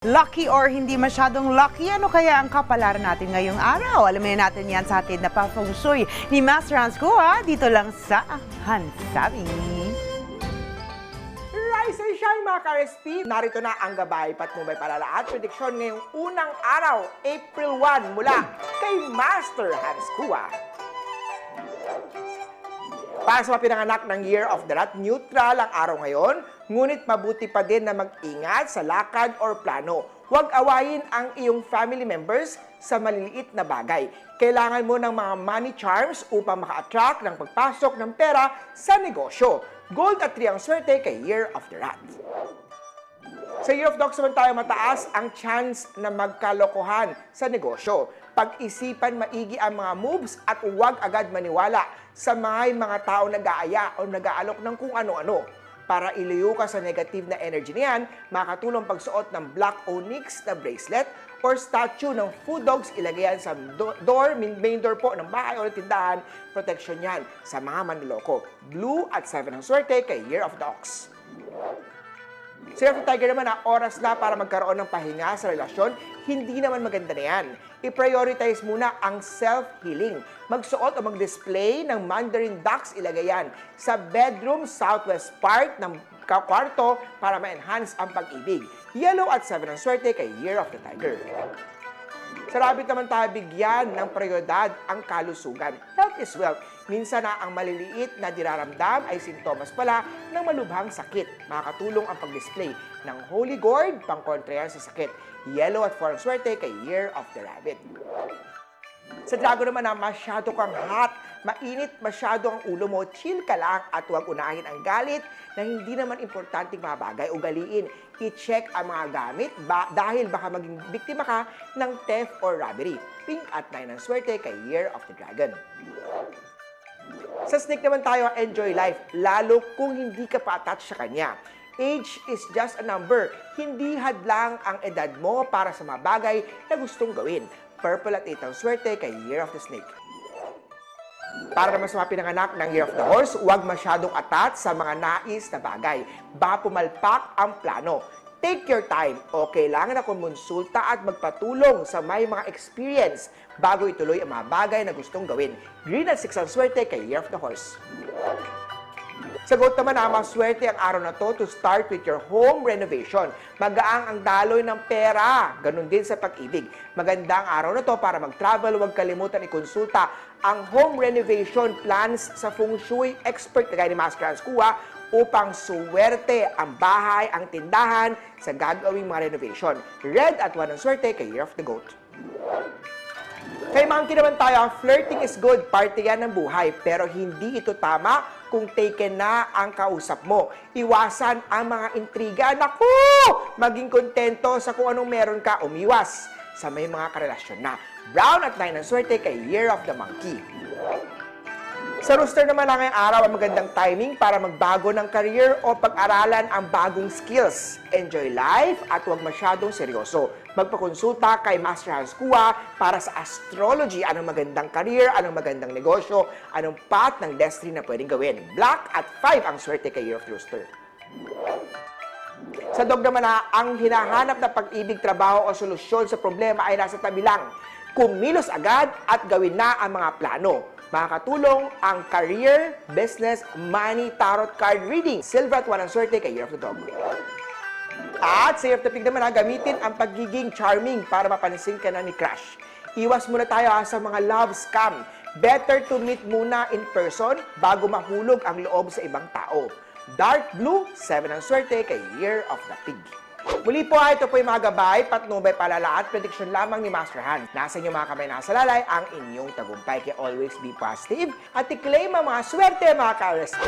Lucky or hindi masyadong lucky, ano kaya ang kapalaran natin ngayong araw? Alamin natin yan sa atin na pa-feng shui ni Master Hans Kua dito lang sa Hansabi. Rise and shine mga ka-RSP! Narito na ang gabay patnubay palalaat prediksyon ngayong unang araw, April 1 mula kay Master Hans Kua. Para sa mga pinanganak ng Year of the Rat, neutral ang araw ngayon, ngunit mabuti pa din na mag-ingat sa lakad or plano. Huwag awayin ang iyong family members sa maliliit na bagay. Kailangan mo ng mga money charms upang maka-attract ng pagpasok ng pera sa negosyo. Gold at 3 ang swerte kay Year of the Rat. Sa Year of the Ox naman tayo mataas ang chance na magkalokohan sa negosyo. Pag-isipan maigi ang mga moves at huwag agad maniwala sa mga tao nag-aaya o nag-aalok ng kung ano-ano. Para ilayo ka sa negative na energy niyan, makatulong pagsuot ng black onyx na bracelet or statue ng food dogs, ilagay yan sa main door po ng bahay o tindahan, protection yan sa mga manloloko. Blue at 7 ang swerte kay Year of the Ox. Sa Year of the Tiger naman, oras na para magkaroon ng pahinga sa relasyon, hindi naman maganda na yan. I-prioritize muna ang self-healing. Magsuot o mag-display ng mandarin ducks, ilagay yan sa bedroom southwest part ng kwarto para ma-enhance ang pag-ibig. Yellow at 7 ang swerte kay Year of the Tiger. Sa rabbit naman tayo bigyan ng prioridad ang kalusugan. Health is wealth. Minsan na ang maliliit na diraramdam ay sintomas pala ng malubhang sakit. Makakatulong ang pag-display ng Holy Gourd pangkontra yan sa sakit. Yellow at 4 ang swerte kay Year of the Rabbit. Sa Dragon naman na masyado kang hot, mainit masyado ang ulo mo, chill ka lang at huwag unahin ang galit na hindi naman importanteng mga bagay. Ugaliin, i-check ang mga gamit dahil baka maging biktima ka ng theft or robbery. Pink at 9 ang swerte kay Year of the Dragon. Sa Snake naman tayo, enjoy life, lalo kung hindi ka pa-attach sa kanya. Age is just a number. Hindi hadlang ang edad mo para sa mga bagay na gustong gawin. Purple at 8 ang swerte kay Year of the Snake. Para naman sa mga pinanganak ng Year of the Horse, huwag masyadong attach sa mga nais na bagay. Baka pumalpak ang plano. Take your time o kailangan na kumonsulta at magpatulong sa may mga experience bago ituloy ang mga bagay na gustong gawin. Green at 6 ang swerte kay Year of the Horse. Sa Goat naman, maswerte ang araw na to to start with your home renovation. Magaang ang daloy ng pera, ganun din sa pag-ibig. Maganda ang araw na to para mag-travel, huwag kalimutan ikonsulta ang home renovation plans sa feng shui expert kagaya ni Master Hans Kua upang suwerte ang bahay, ang tindahan sa gagawing mga renovation. Red at 1 ang swerte kay Year of the Goat. Kay Monkey naman tayo, flirting is good, party yan ng buhay, pero hindi ito tama kung taken na ang kausap mo. Iwasan ang mga intriga. Naku! Maging kontento sa kung anong meron ka, umiwas sa may mga karelasyon na. Brown at 9 ang swerte kay Year of the Monkey. Sa Rooster naman na ngayong araw ang magandang timing para magbago ng career o pag-aralan ang bagong skills. Enjoy life at huwag masyadong seryoso. Magpakonsulta kay Master Hans Kua para sa astrology, anong magandang career, anong magandang negosyo, anong path ng destiny na pwedeng gawin. Black at 5 ang swerte kay Year of the Rooster. Sa Dog naman na ang hinahanap na pag-ibig, trabaho o solusyon sa problema ay nasa tabi lang. Kumilos agad at gawin na ang mga plano. Makakatulong ang career, business, money, tarot card reading. Silver at 1 ang swerte kay Year of the Dog. At sa Year of the Pig naman, gamitin ang pagiging charming para mapansin ka na ni crush. Iwas muna tayo sa mga love scam. Better to meet muna in person bago mahulog ang loob sa ibang tao. Dark blue, 7 ang swerte kay Year of the Pig. Muli po ito po yung mga gabay, patnubay, palalaat, prediction lamang ni Master Han. Nasa inyo mga kamay nasa lalay ang inyong tagumpay. Kaya always be positive at i-claim ang mga swerte mga ka-RSP.